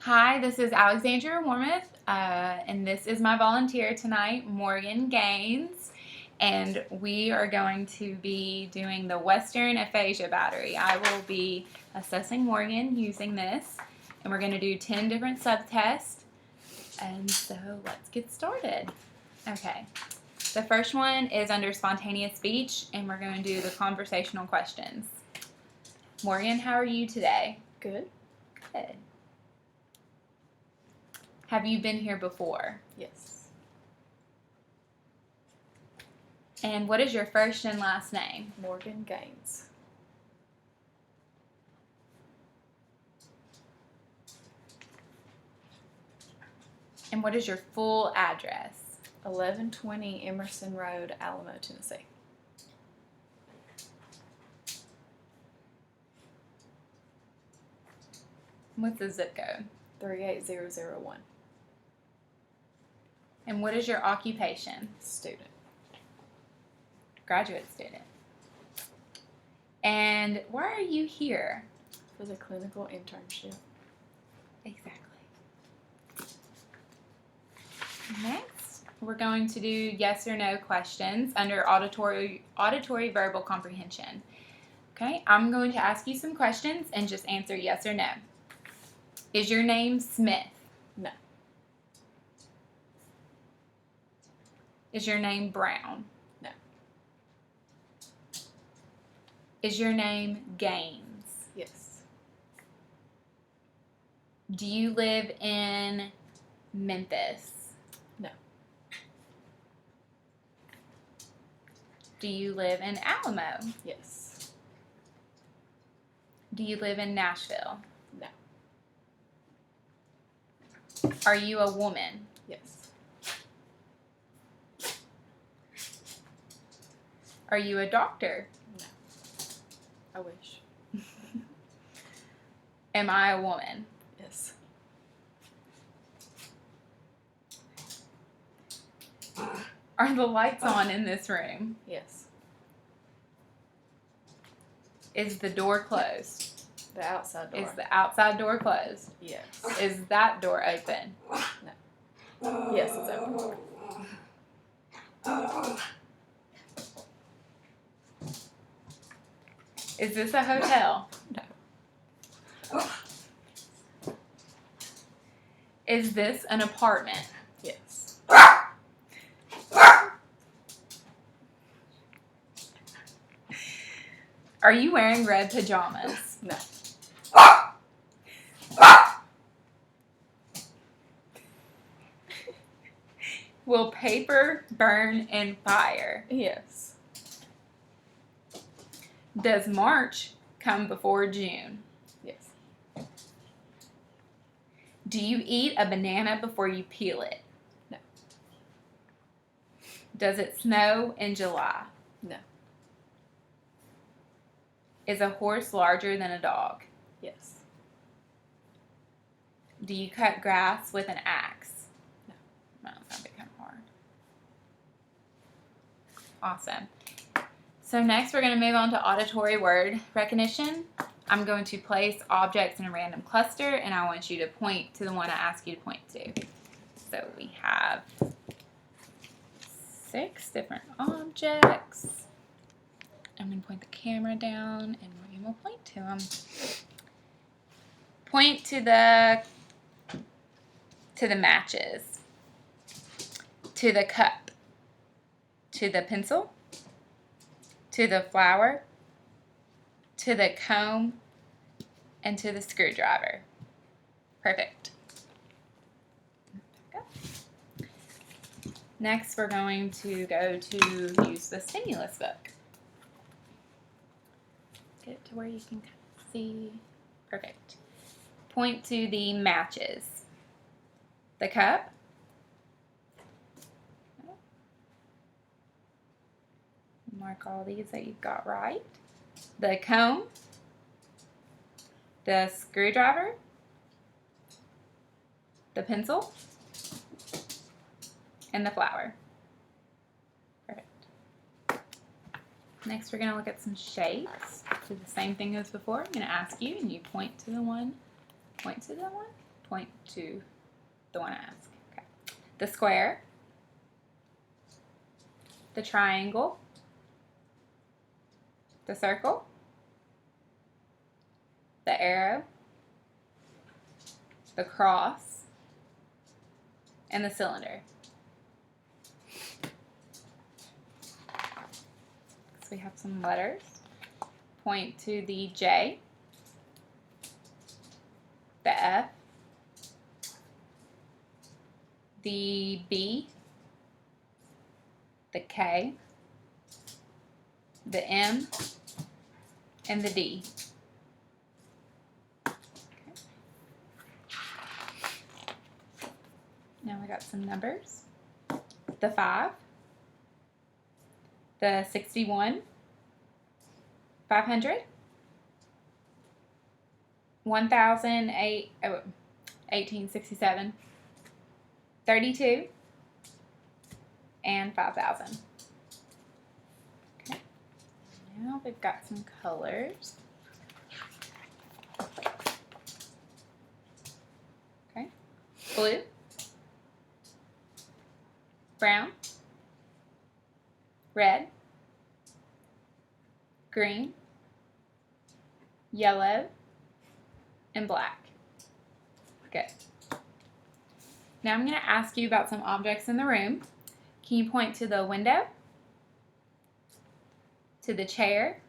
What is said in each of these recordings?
Hi, this is Alexandria Warmath, and this is my volunteer tonight, Morgan Gaines, and we are going to be doing the Western Aphasia Battery. I will be assessing Morgan using this, and we're going to do 10 different subtests, and so let's get started. Okay, the first one is under spontaneous speech, and we're going to do the conversational questions. Morgan, how are you today? Good. Good. Have you been here before? Yes. And what is your first and last name? Morgan Gaines. And what is your full address? 1120 Emerson Road, Alamo, Tennessee. What's the zip code? 38001. And what is your occupation? Student. Graduate student. And why are you here? For the clinical internship. Exactly. Next, we're going to do yes or no questions under auditory verbal comprehension. Okay, I'm going to ask you some questions and just answer yes or no. Is your name Smith? No. Is your name Brown? No. Is your name Gaines? Yes. Do you live in Memphis? No. Do you live in Alamo? Yes. Do you live in Nashville? No. Are you a woman? Yes. Are you a doctor? No. I wish. Am I a woman? Yes. Are the lights on in this room? Yes. Is the door closed? The outside door. Is the outside door closed? Yes. Is that door open? No. Yes, it's open. Is this a hotel? No. Is this an apartment? Yes. Are you wearing red pajamas? No. Will paper burn in fire? Yes. Does March come before June? Yes. Do you eat a banana before you peel it? No. Does it snow in July? No. Is a horse larger than a dog? Yes. Do you cut grass with an axe? No. Well, that'd be kind of hard. Awesome. So next we're going to move on to auditory word recognition. I'm going to place objects in a random cluster, and I want you to point to the one I ask you to point to. So we have 6 different objects. I'm going to point the camera down, and William will point to them. Point to the matches, to the cup, to the pencil, to the flower, to the comb, and to the screwdriver. Perfect. Next, we're going to go to use the stimulus book. Get it to where you can kind of see. Perfect. Point to the matches. The cup. Mark all these that you've got right. The comb. The screwdriver. The pencil. And the flower. Perfect. Next, we're going to look at some shapes. Do the same thing as before. I'm going to ask you, and you point to the one, point to the one, point to the one I asked. Okay. The square, the triangle, the circle, the arrow, the cross, and the cylinder. So we have some letters. Point to the J, the F, the B, the K, the M, and the D. Okay. Now we got some numbers. The 5, the 61, 500, 1867, 32, and 5,000. Okay. Now we've got some colors. Okay. Blue, brown, red, green, yellow, and black. Good. Now I'm going to ask you about some objects in the room. Can you point to the window, to the chair,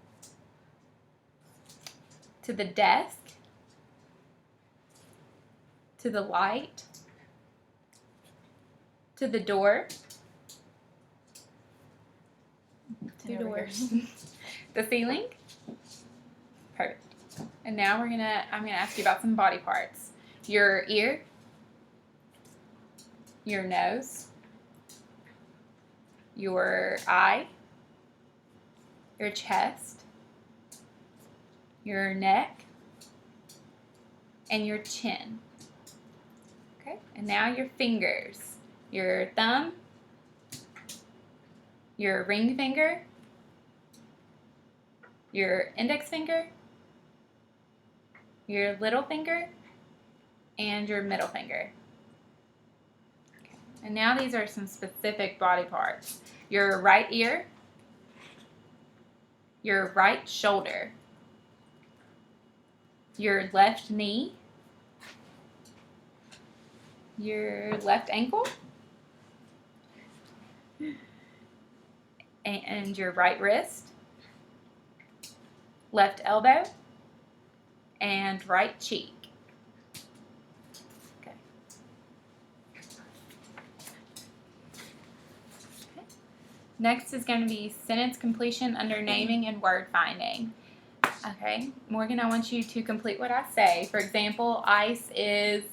to the desk, to the light, to the door, two doors, the ceiling? Perfect. And now I'm gonna ask you about some body parts. Your ear, your nose, your eye, your chest, your neck, and your chin. Okay, and now your fingers. Your thumb, your ring finger, your index finger, your little finger, and your middle finger. Okay. And now these are some specific body parts. Your right ear, your right shoulder, your left knee, your left ankle, and your right wrist, left elbow, and right cheek. Okay. Next is going to be sentence completion under naming and word finding. Okay, Morgan, I want you to complete what I say. For example, ice is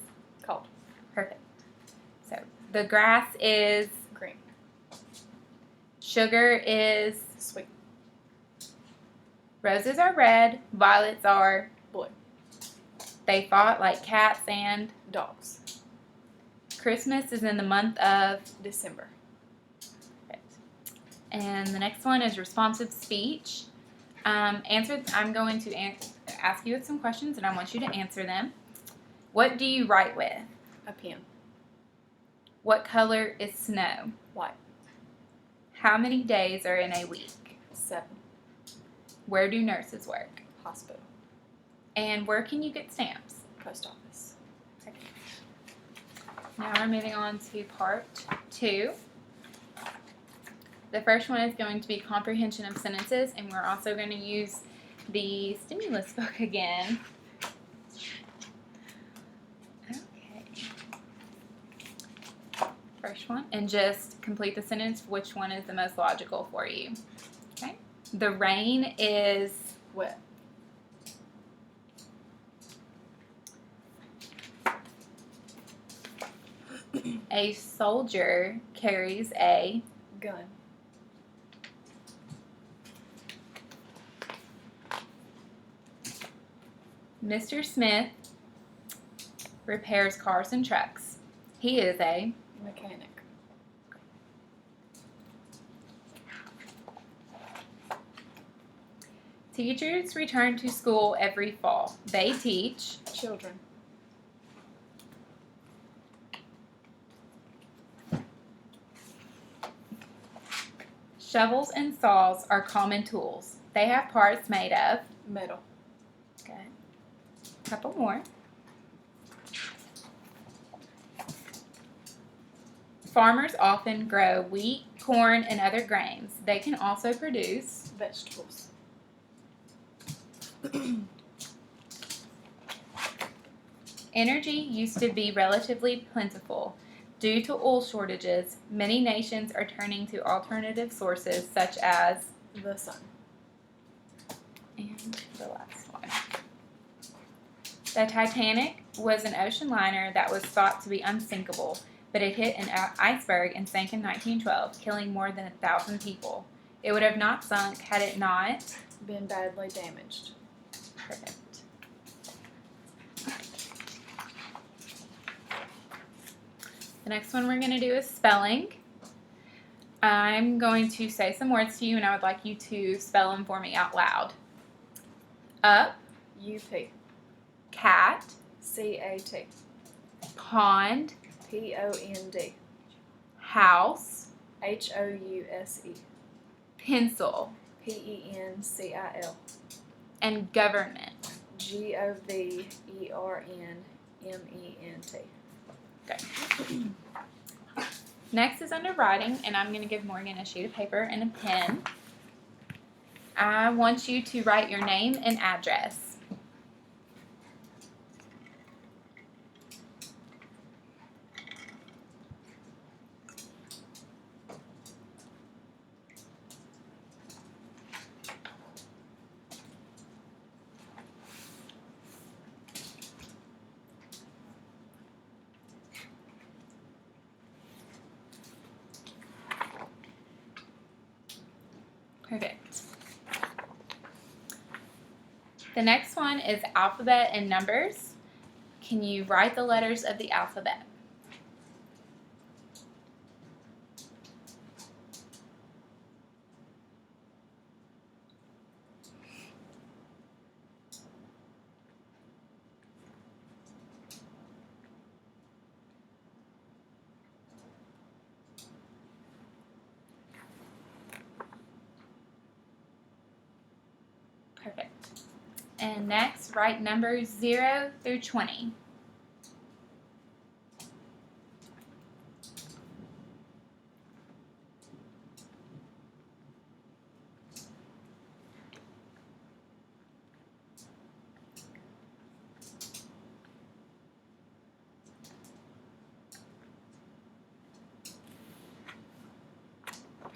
Cold. perfect. So the grass is Green. sugar is Sweet. roses are red, violets are Blue. they fought like cats and Dogs. Christmas is in the month of December. and the next one is responsive speech. I'm going to ask you some questions and I want you to answer them. What do you write with? A pen. What color is snow? White. How many days are in a week? 7. Where do nurses work? Hospital. And where can you get stamps? Post office. Okay. Now we're moving on to part 2. The first one is going to be comprehension of sentences, and we're also going to use the stimulus book again. Okay. First one, and just complete the sentence, which one is the most logical for you. Okay. The rain is Wet. a soldier carries a Gun. Mr. Smith repairs cars and trucks. He is a Mechanic. teachers return to school every fall. They teach Children. Shovels and saws are common tools. They have parts made of. Metal. Good. Couple more. Farmers often grow wheat, corn, and other grains. They can also produce Vegetables. Energy used to be relatively plentiful. Due to oil shortages, many nations are turning to alternative sources such as The sun. and the last one. The Titanic was an ocean liner that was thought to be unsinkable, but it hit an iceberg and sank in 1912, killing more than 1,000 people. It would have not sunk had it not Been badly damaged. Perfect. The next one we're going to do is spelling. I'm going to say some words to you, and I would like you to spell them for me out loud. Up, U-P. cat, C-A-T. pond, P-O-N-D. house, H-O-U-S-E. pencil, P-E-N-C-I-L. and government. G-O-V-E-R-N-M-E-N-T. Okay. Next is under writing, and I'm going to give Morgan a sheet of paper and a pen. I want you to write your name and address. Perfect. The next one is alphabet and numbers. Can you write the letters of the alphabet? Perfect. And next, write numbers 0 through 20.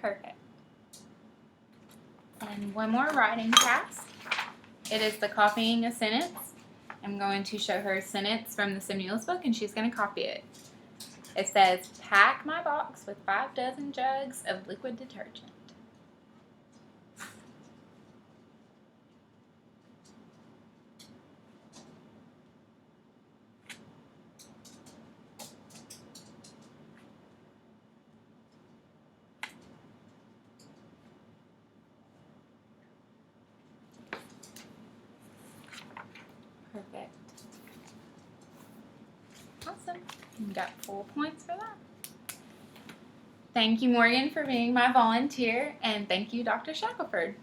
Perfect. And one more writing task. It is the copying a sentence. I'm going to show her a sentence from the stimulus book, and she's going to copy it. It says, pack my box with 5 dozen jugs of liquid detergent. Perfect. Awesome. You got 4 points for that. Thank you, Morgan, for being my volunteer, and thank you, Dr. Shackelford.